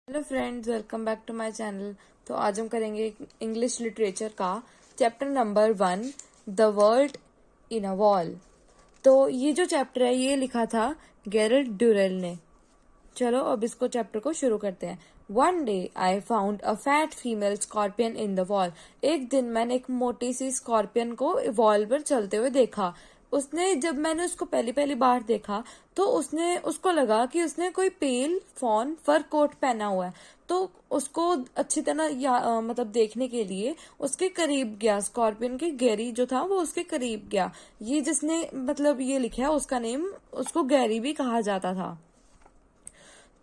Hello friends, welcome back to my channel. तो आज हम करेंगे इंग्लिश लिटरेचर का chapter number 1, the world in a wall. तो ये जो चैप्टर है ये लिखा था गेरल्ट ड्यूरेल ने। चलो अब इसको चैप्टर को शुरू करते हैं। One day I found a fat female scorpion in the wall. एक दिन मैंने एक मोटी सी स्कॉर्पियन को वॉल पर चलते हुए देखा। उसने जब मैंने उसको पहली पहली बार देखा तो उसको लगा कि उसने कोई पेल फॉन फर कोट पहना हुआ है। तो उसको अच्छी तरह मतलब देखने के लिए उसके करीब गया। स्कॉर्पियन के गैरी जो था वो उसके करीब गया। ये जिसने मतलब ये लिखा है उसका नेम, उसको गैरी भी कहा जाता था।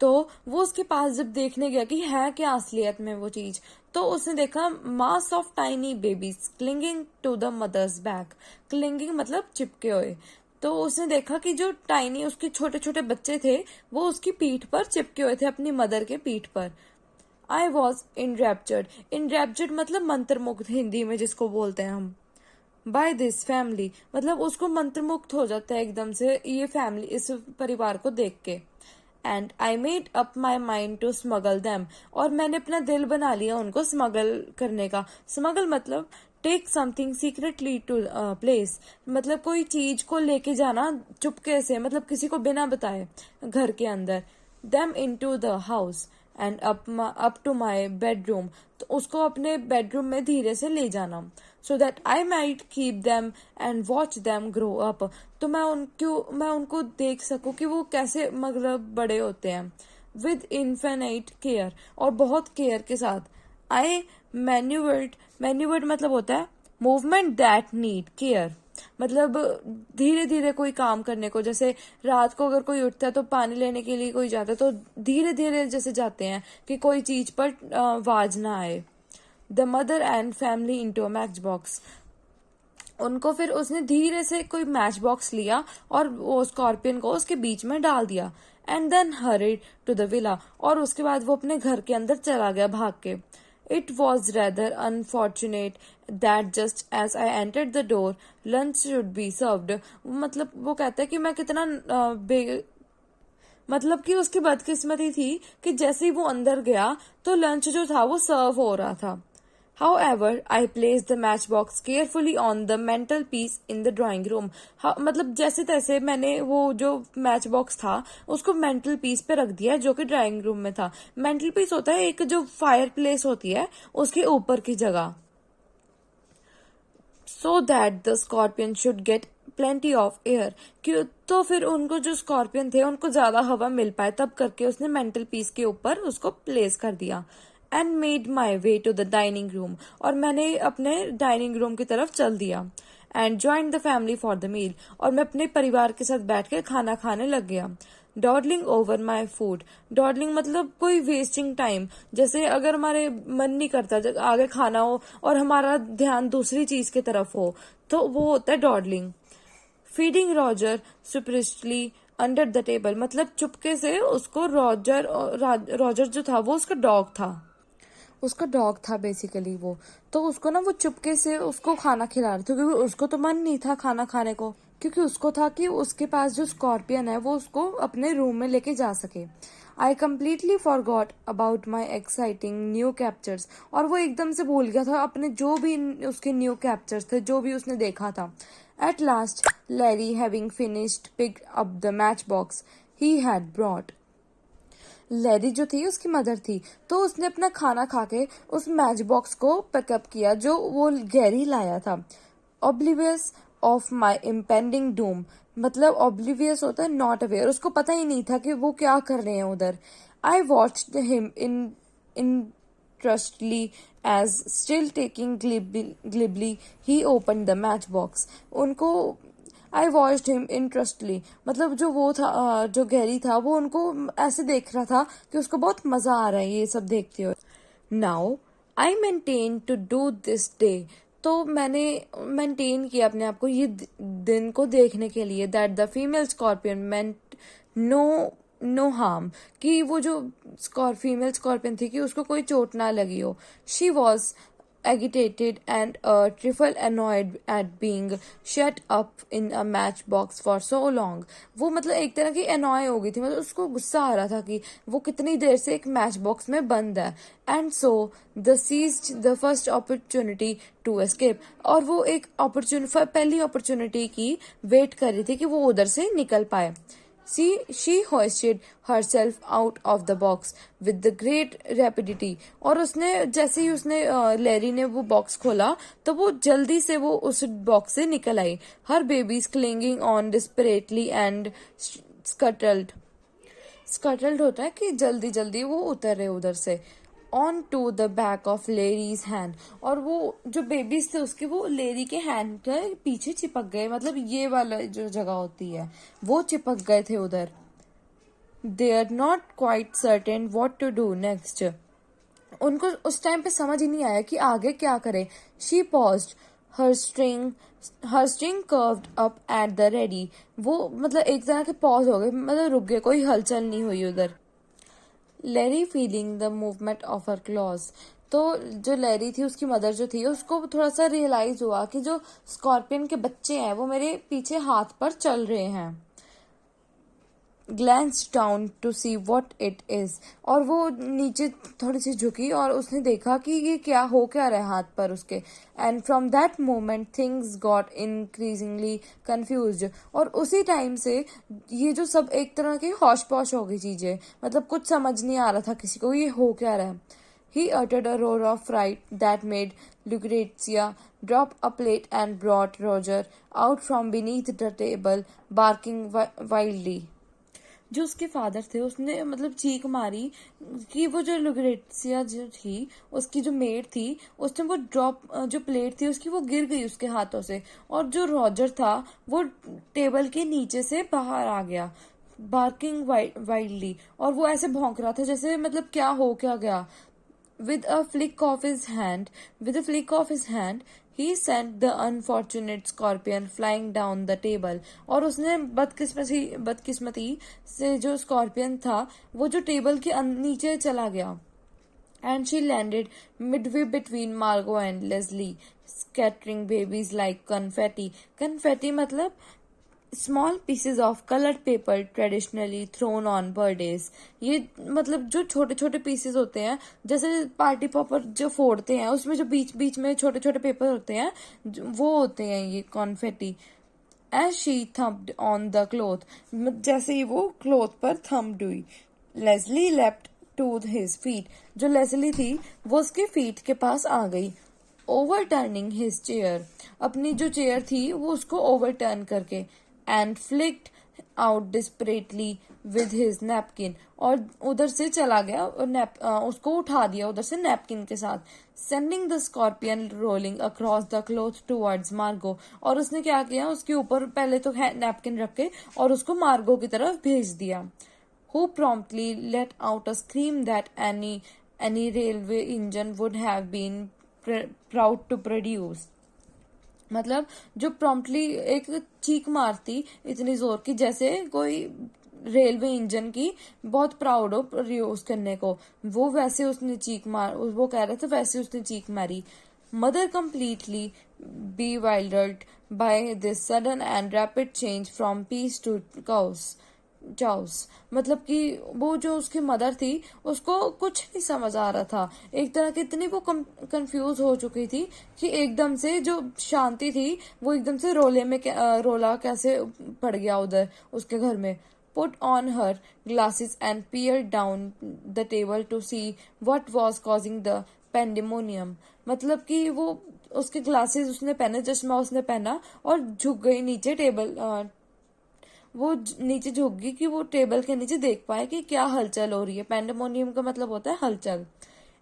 तो वो उसके पास जब देखने गया कि है क्या असलियत में वो चीज, तो उसने देखा mass of tiny babies clinging to the mother's back. Clinging मतलब चिपके हुए। तो उसने देखा कि जो टाइनी उसके छोटे छोटे बच्चे थे वो उसकी पीठ पर चिपके हुए थे, अपनी मदर के पीठ पर। I was इनरेप्चर्ड। इनरेप्चर्ड मतलब मंत्रमुग्ध हिंदी में जिसको बोलते हैं हम। बाय दिस फैमिली मतलब उसको मंत्रमुग्ध हो जाता है एकदम से ये फैमिली, इस परिवार को देख के। And I made up my mind to smuggle them. और मैंने अपना दिल बना लिया उनको स्मगल करने का। स्मगल मतलब take something secretly to place, मतलब कोई चीज को लेके जाना चुपके से, मतलब किसी को बिना बताए घर के अंदर। Them into the house and up to my bedroom, तो उसको अपने बेडरूम में धीरे से ले जाना। So that I might keep them and watch them grow up, तो मैं उनको देख सकूं कि वो कैसे मतलब बड़े होते हैं। विद इन्फिनाइट केयर, और बहुत केयर के साथ। आई मैन्यूवर्ड मतलब होता है मूवमेंट दैट नीड केयर, मतलब धीरे धीरे कोई काम करने को। जैसे रात को अगर कोई उठता है तो पानी लेने के लिए कोई जाता है तो धीरे धीरे जैसे जाते हैं कि कोई चीज पर आवाज ना आए। The mother and family into a match box, उनको फिर उसने धीरे से कोई मैच बॉक्स लिया और वो स्कॉर्पियन को उसके बीच में डाल दिया। And then hurried to the villa, और उसके बाद वो अपने घर के अंदर चला गया भाग के। It was rather unfortunate that just as I entered the door lunch should be served. मतलब वो कहता है कि मैं कितना मतलब कि उसकी बदकिस्मती थी कि जैसे ही वो अंदर गया तो लंच जो था वो सर्व हो रहा था। However, I placed the matchbox carefully on the mantelpiece in the drawing room. मतलब जैसे तैसे मैंने वो जो मैच बॉक्स था उसको मेंटल पीस पे रख दिया जो कि ड्राइंग रूम में था। मेंटल पीस होता है एक जो फायर प्लेस होती है उसके ऊपर की जगह। So that the scorpion should get plenty of air, क्यों तो फिर उनको जो स्कॉर्पियन थे उनको ज्यादा हवा मिल पाए, तब करके उसने मेंटल पीस के ऊपर उसको प्लेस कर दिया। And made my way to the dining room, और मैंने अपने डाइनिंग रूम की तरफ चल दिया। And join the family for the meal, और मैं अपने परिवार के साथ बैठ के खाना खाने लग गया। Dawdling over my food, dawdling मतलब कोई वेस्टिंग टाइम। जैसे अगर हमारे मन नहीं करता जब आगे खाना हो और हमारा ध्यान दूसरी चीज की तरफ हो तो वो होता है dawdling. Feeding Roger surreptitiously under the table, मतलब चुपके से उसको रॉजर जो था वो उसका डॉग था बेसिकली वो। तो उसको ना वो चुपके से उसको खाना खिला रहे थे क्योंकि उसको तो मन नहीं था खाना खाने को, क्योंकि उसको था कि उसके पास जो स्कॉर्पियन है वो उसको अपने रूम में लेके जा सके। I completely forgot about my exciting new captures, और वो एकदम से भूल गया था अपने जो भी उसके न्यू कैप्चर्स थे, जो भी उसने देखा था। At last Larry having finished pick up the match box he had brought, lady जो थी उसकी मदर थी, तो उसने अपना खाना खा के उस मैच बॉक्स को पिकअप किया जो वो गैरी लाया था। Oblivious of my impending Doom, मतलब ऑब्लिवियस होता है नॉट अवेयर, उसको पता ही नहीं था कि वो क्या कर रहे हैं उधर। I watched him interestedly as still taking glibly he open the match box. उनको आई वॉच्ड हिम इंटरेस्टली, मतलब जो वो था जो गैरी था वो उनको ऐसे देख रहा था कि उसको बहुत मजा आ रहा है ये सब देखते हुए। Now I maintain to do this day, तो मैंने मेंटेन किया अपने आप को ये दिन को देखने के लिए। That the female scorpion meant no no harm, कि वो जो फीमेल स्कॉर्पियन थी कि उसको कोई चोट ना लगी हो। She was agitated and a trifle annoyed at being shut up in a matchbox for so long. वो मतलब एक तरह की annoy हो गई थी, मतलब उसको गुस्सा आ रहा था कि वो कितनी देर से एक मैच बॉक्स में बंद है. And so the seized the first opportunity to escape. और वो एक पहली opportunity की वेट कर रही थी कि वो उधर से निकल पाए. She hoisted herself out of the box with the great rapidity. और उसने जैसे ही उसने लैरी ने वो बॉक्स खोला तो वो जल्दी से वो उस बॉक्स से निकल आई. Her babies clinging on desperately and scuttled. Scuttled होता है कि जल्दी जल्दी वो उतर रहे उधर से. On to the back of Larry's hand. और वो जो बेबीज थे उसके वो लेरी के हैंड के पीछे चिपक गए, मतलब ये वाला जो जगह होती है वो चिपक गए थे उधर. They are not quite certain what to do next. उनको उस टाइम पे समझ ही नहीं आया कि आगे क्या करे. She paused, her string curved up at the ready. वो मतलब एक तरह के पॉज हो गए, मतलब रुक गए, कोई हलचल नहीं हुई उधर. Larry feeling the movement of her claws. तो जो लेरी थी उसकी मदर जो थी उसको थोड़ा सा रियलाइज हुआ कि जो स्कॉर्पियन के बच्चे हैं वो मेरे पीछे हाथ पर चल रहे हैं. glanced down to see what it is. और वो नीचे थोड़ी सी झुकी और उसने देखा कि ये क्या हो क्या रहा है हाथ पर उसके. And from that moment things got increasingly confused. और उसी टाइम से ये जो सब एक तरह की हौश पौश हो गई चीजें, मतलब कुछ समझ नहीं आ रहा था किसी को ये हो क्या रहा है. He uttered a roar of fright that made Lucrezia drop a plate and brought Roger out from beneath the table, barking wildly. जो उसके फादर थे उसने मतलब चीख मारी कि वो जो लुग्रेसिया जो थी उसकी जो मेड थी उसने वो जो प्लेट थी उसकी वो गिर गई उसके हाथों से. और जो रॉजर था वो टेबल के नीचे से बाहर आ गया, बार्किंग वाइल्डली. और वो ऐसे भौंक रहा था जैसे मतलब क्या हो क्या गया. With a flick of his hand, he sent the unfortunate scorpion flying down the table. और उसने बदकिस्मती से जो स्कॉर्पियन था वो जो टेबल के नीचे चला गया. And she landed midway between Margot and Leslie, scattering babies like confetti. Confetti मतलब small pieces of coloured paper traditionally thrown on birthdays. ये मतलब जो छोटे छोटे पीसेज होते हैं जैसे पार्टी पॉपर जो फोड़ते हैं उसमें जो बीच बीच में छोटे छोटे पेपर होते हैं वो होते हैं ये confetti. As she thumped on the cloth, जैसे ही वो क्लोथ पर थम्प्ड हुई. Leslie leapt to his feet. जो लेस्ली थी वो उसके फीट के पास आ गई. ओवरटर्निंग हिज चेयर, अपनी जो चेयर थी वो उसको ओवरटर्न करके. And flicked out desperately with his napkin. और उधर से चला गया और उसको उठा दिया उधर से नैपकिन के साथ. Sending the scorpion rolling across the cloth towards Margot. और उसने क्या किया, उसके ऊपर पहले तो नैपकिन रख के और उसको मार्गो की तरफ भेज दिया. Who promptly let out a scream that any railway engine would have been proud to produce. मतलब जो प्रॉम्प्टली एक चीख मारती इतनी जोर की जैसे कोई रेलवे इंजन की बहुत प्राउड हो यूज करने को, वो वैसे उसने वो कह रहे थे वैसे उसने चीख मारी. Mother completely bewildered by this sudden and rapid change from peace to chaos. मतलब कि वो जो उसकी मदर थी उसको कुछ नहीं समझ आ रहा था. एक तरह की इतनी वो कंफ्यूज हो चुकी थी कि एकदम से जो शांति थी वो एकदम से रोला कैसे पड़ गया उधर उसके घर में. Put on her glasses and peered down the table to see what was causing the pandemonium. मतलब कि वो उसके ग्लासेस उसने पहने, चश्मा उसने पहना और झुक गई नीचे वो नीचे झुक गई कि वो टेबल के नीचे देख पाए कि क्या हलचल हो रही है. पैंडेमोनियम का मतलब होता है हलचल.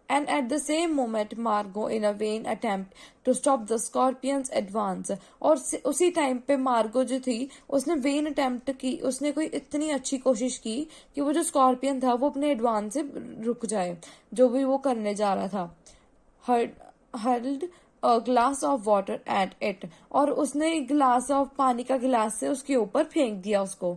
And at the same moment Margot in a vain attempt to stop the scorpion's advance. और उसी टाइम पे मार्गो जो थी उसने वेन अटेम्प्ट की, उसने कोई इतनी अच्छी कोशिश की कि वो जो स्कॉर्पियन था वो अपने एडवांस से रुक जाए जो भी वो करने जा रहा था. Hurled a glass of water at it. और उसने ग्लास ऑफ पानी का गिलास से उसके ऊपर फेंक दिया उसको,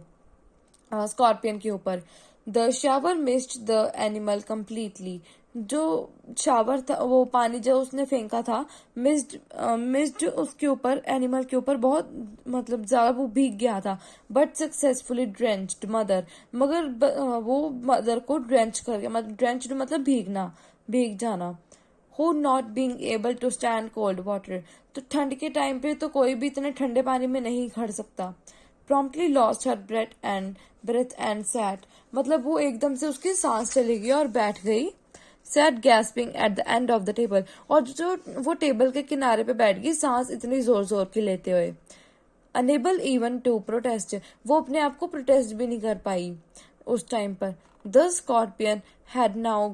स्कॉर्पियन के ऊपर. The shower missed the animal completely. जो शावर था, वो पानी जो उसने फेंका था, मिस्ड उसके ऊपर, एनिमल के ऊपर बहुत मतलब ज्यादा वो भीग गया था। बट सक्सेसफुली ड्रेंच्ड मदर, मगर वो मदर को ड्रेंच कर गया, मतलब ड्रेंच्ड मतलब भीगना, भीग जाना। Who not being able to stand cold water, तो ठंड के टाइम पे तो कोई भी इतने ठंडे पानी में नहीं खड़ सकता। Promptly lost her breath and sat, मतलब वो एकदम से उसकी सांस चली गई और बैठ गई। Sat gasping at the end of the table, और जो वो टेबल के किनारे पे बैठ गई सांस इतनी जोर जोर की लेते हुए। अनेबल इवन टू प्रोटेस्ट, वो अपने आप को प्रोटेस्ट भी नहीं कर पाई उस टाइम पर। The scorpion had now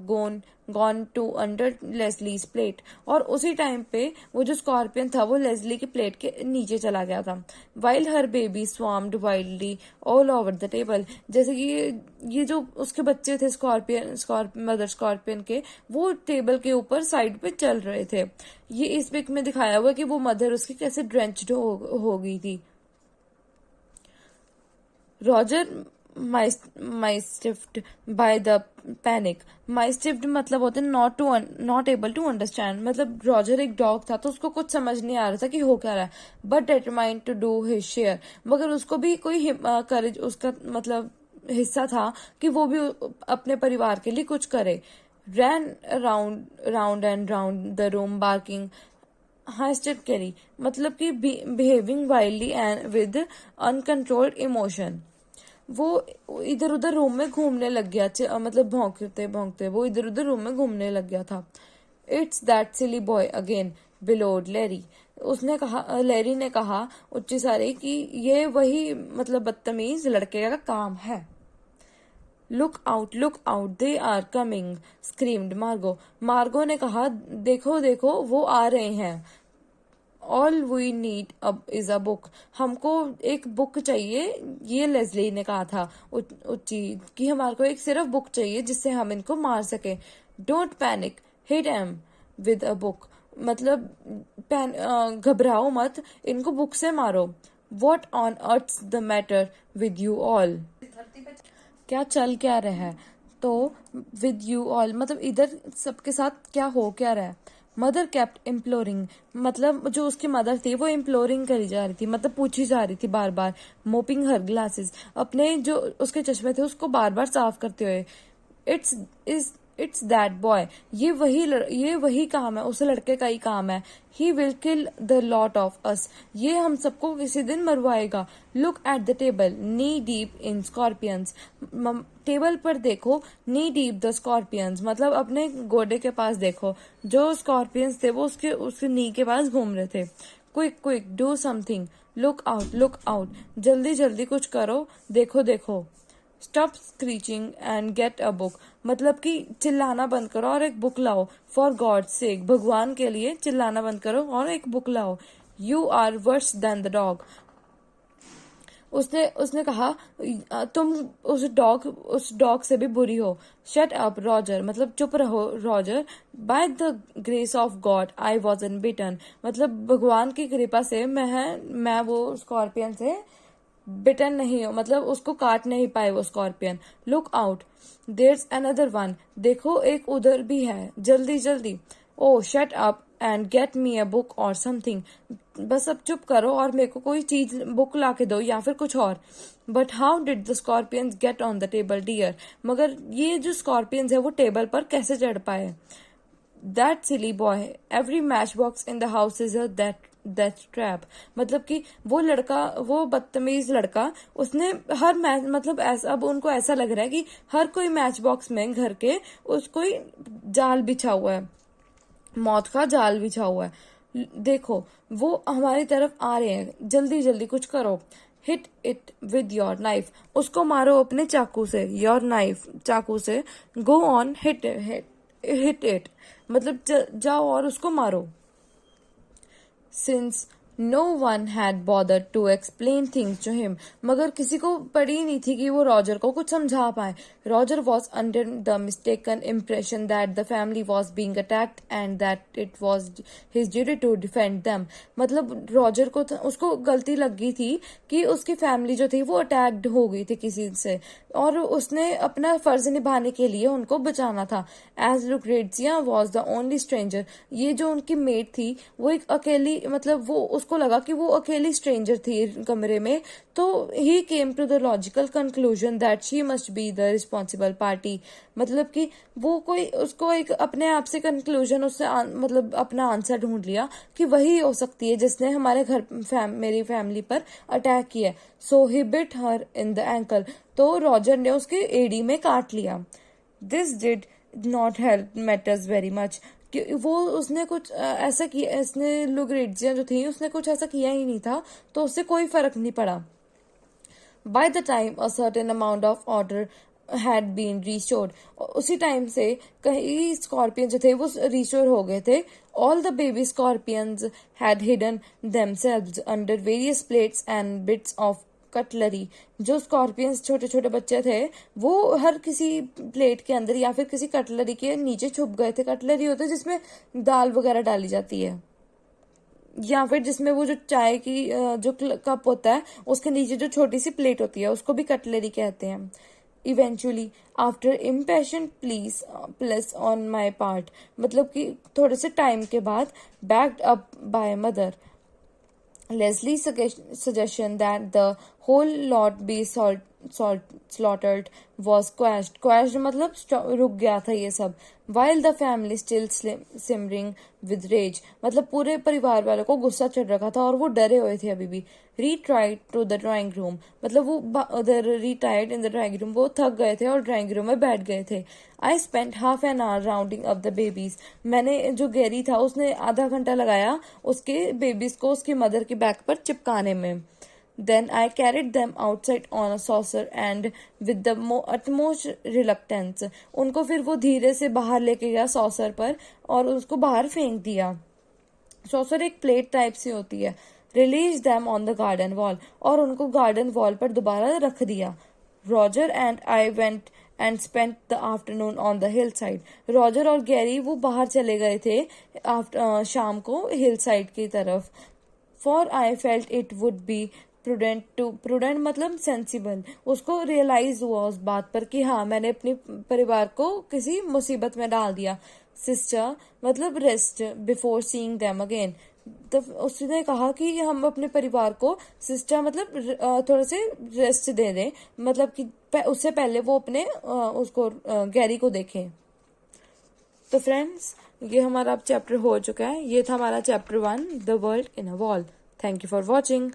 gone to under Leslie's plate, और उसी टाइम पे वो जो स्कॉर्पियन था वो लेस्ली की प्लेट के नीचे चला गया था। While her baby swarmed wildly all over the table, जैसे कि ये जो उसके बच्चे थे मदर स्कॉर्पियन के, वो टेबल के ऊपर साइड पे चल रहे थे। ये इस पिक में दिखाया हुआ कि वो मदर उसकी कैसे ड्रेंच्ड हो गई थी। रॉजर माइस्टिफ्ड बाय द पैनिक, माइस्टिफ्ड मतलब होते हैं नॉट एबल टू अंडरस्टैंड, मतलब रॉजर एक डॉग था तो उसको कुछ समझ नहीं आ रहा था कि हो क्या रहा है। But determined to do his share, मगर उसको भी कोई करेज, उसका मतलब हिस्सा था कि वो भी अपने परिवार के लिए कुछ करे। Ran round and round the room barking hysterically, मतलब कि behaving wildly and with uncontrolled emotion. वो इधर उधर रूम में घूमने लग गया, मतलब भौंकते भौंकते वो इधर उधर रूम में घूमने लग गया था। It's that silly boy again bellowed Larry, उसने कहा, लैरी ने कहा उच्ची सारी कि ये वही मतलब बदतमीज लड़के का काम है। Look out they are coming screamed Margo, Margo ने कहा देखो देखो वो आ रहे हैं। ऑल वी नीड अब इज अ बुक, हमको एक बुक चाहिए, ये लेस्ली ने कहा था उच्ची, कि हमारे को एक सिर्फ बुक चाहिए जिससे हम इनको मार सके। Don't panic hit em with a book, मतलब घबराओ मत, इनको बुक से मारो। What on earth the matter with you all, क्या चल क्या रहा है। तो विद यू ऑल मतलब इधर सबके साथ क्या हो क्या रहा है। मदर केप्ट इम्प्लोरिंग, मतलब जो उसकी मदर थी वो इम्प्लोरिंग करी जा रही थी, मतलब पूछी जा रही थी बार बार। मोपिंग हर ग्लासेस, अपने जो उसके चश्मे थे उसको बार बार साफ करते हुए। It's is it's that boy, ये वही काम है, उस लड़के का ही काम है। He will kill the lot of us, ये हम सबको किसी दिन मरवाएगा। Look at the table knee deep in scorpions, टेबल पर देखो, नी डीप द स्कॉर्पियंस मतलब अपने गोडे के पास देखो, जो स्कॉर्पियंस थे वो उसके नी के पास घूम रहे थे। Quick do something, look out, जल्दी जल्दी कुछ करो, देखो देखो। Stop screeching and get a book, मतलब कि चिल्लाना बंद करो और एक बुक लाओ। फॉर गॉड सेक, भगवान के लिए चिल्लाना बंद करो और एक बुक लाओ। You are worse than the dog, उसने कहा तुम उस डॉग से भी बुरी हो। शट अप रॉजर, मतलब चुप रहो Roger. By the grace of God I wasn't bitten, मतलब भगवान की कृपा से मैं वो स्कॉर्पियन से बिटन नहीं हो, मतलब उसको काट नहीं पाए वो scorpion. Look out there's another one, देखो एक उधर भी है, जल्दी जल्दी। Oh shut up and get me a book or something, बस अब चुप करो और मेरे को कोई चीज बुक ला के दो या फिर कुछ और। But how did the scorpions get on the table dear, मगर ये जो स्कॉर्पियंस है वो टेबल पर कैसे चढ़ पाए। That silly boy every match box in the house is that trap, मतलब कि वो बदतमीज लड़का, उसने हर मैच मतलब ऐसा, अब उनको ऐसा लग रहा है कि हर कोई मैच बॉक्स में घर के उसको जाल बिछा हुआ है, मौत का जाल बिछा हुआ है। देखो वो हमारी तरफ आ रहे हैं, जल्दी जल्दी कुछ करो। Hit it with your knife, उसको मारो अपने चाकू से, योर नाइफ चाकू से। गो ऑन हिट इट, मतलब जाओ और उसको मारो। Since No one had bothered to explain things to him. मगर किसी को पड़ी नहीं थी कि वो रॉजर को कुछ समझा पाए. Roger was under the mistaken impression that the family was being attacked and that it was his duty to defend them. मतलब रॉजर को उसको गलती लग गई थी कि उसकी फैमिली जो थी वो अटैक्ड हो गई थी किसी से और उसने अपना फर्ज निभाने के लिए उनको बचाना था. As Lucrezia was the only stranger. ये जो उनकी मेट थी वो एक अकेली मतलब वो उसको लगा कि वो अकेली स्ट्रेंजर थी कमरे में. तो he came to the logical conclusion that she must be the responsible party. मतलब कि वो कोई उसको एक अपने आप से कंक्लूजन उससे मतलब अपना आंसर ढूंढ लिया कि वही हो सकती है जिसने हमारे घर मेरी फैमिली पर अटैक किया. So he bit her in the ankle. तो रॉजर ने उसके एडी में काट लिया. This did not help matters very much. वो उसने कुछ ऐसा किया, इसने लुक्रेजिया जो थी उसने कुछ ऐसा किया ही नहीं था तो उससे कोई फर्क नहीं पड़ा. By the time a certain amount of order had been restored, उसी टाइम से कई स्कॉर्पियन जो थे वो रिस्टोर हो गए थे. All the baby scorpions had hidden themselves under various plates and bits of cutlery. जो स्कॉर्पियंस छोटे छोटे बच्चे थे वो हर किसी प्लेट के अंदर या फिर किसी कटलरी के नीचे छुप गए थे. कटलरी होता है जिसमें दाल वगैरह डाली जाती है या फिर जिसमें वो जो चाय की जो कप होता है उसके नीचे जो छोटी सी प्लेट होती है उसको भी कटलरी कहते हैं. Eventually after impatient place on my part. मतलब कि थोड़े से टाइम के बाद backed up by mother, Leslie's suggestion that the whole lot be slaughtered was quashed. Quashed मतलब रुक गया था ये सब. While the family still simmering with rage. मतलब पूरे परिवार वालों को गुस्सा चढ़ रखा था और वो डरे हुए थे अभी भी. Retired to the drawing room. मतलब वो उधर retired in the drawing room. वो थक गए थे और ड्राइंग रूम में बैठ गए थे. I spent half an hour rounding up the babies. मैंने जो गैरी था उसने आधा घंटा लगाया उसके बेबीज को उसकी मदर की बैक पर चिपकाने में. Then I carried them outside on a saucer and with the utmost reluctance. उनको फिर वो धीरे से बाहर लेके गया सॉसर पर और उसको बाहर फेंक दिया. सॉसर एक प्लेट टाइप से होती है. Released them on the garden wall. और उनको गार्डन वॉल पर दोबारा रख दिया. Roger and I went and spent the afternoon on the hillside. Roger और गैरी वो बाहर चले गए थे शाम को हिलसाइड की तरफ. For I felt it would be prudent मतलब सेंसिबल. उसको रियलाइज हुआ उस बात पर कि हाँ मैंने अपने परिवार को किसी मुसीबत में डाल दिया. सिस्टर मतलब rest before seeing them again. तो उसने कहा कि हम अपने परिवार को सिस्टर मतलब थोड़े से रेस्ट दे दें मतलब कि उससे पहले वो अपने उसको गैरी को देखें. तो फ्रेंड्स ये हमारा अब चैप्टर हो चुका है. ये था हमारा chapter 1 the world in a wall. Thank you for watching.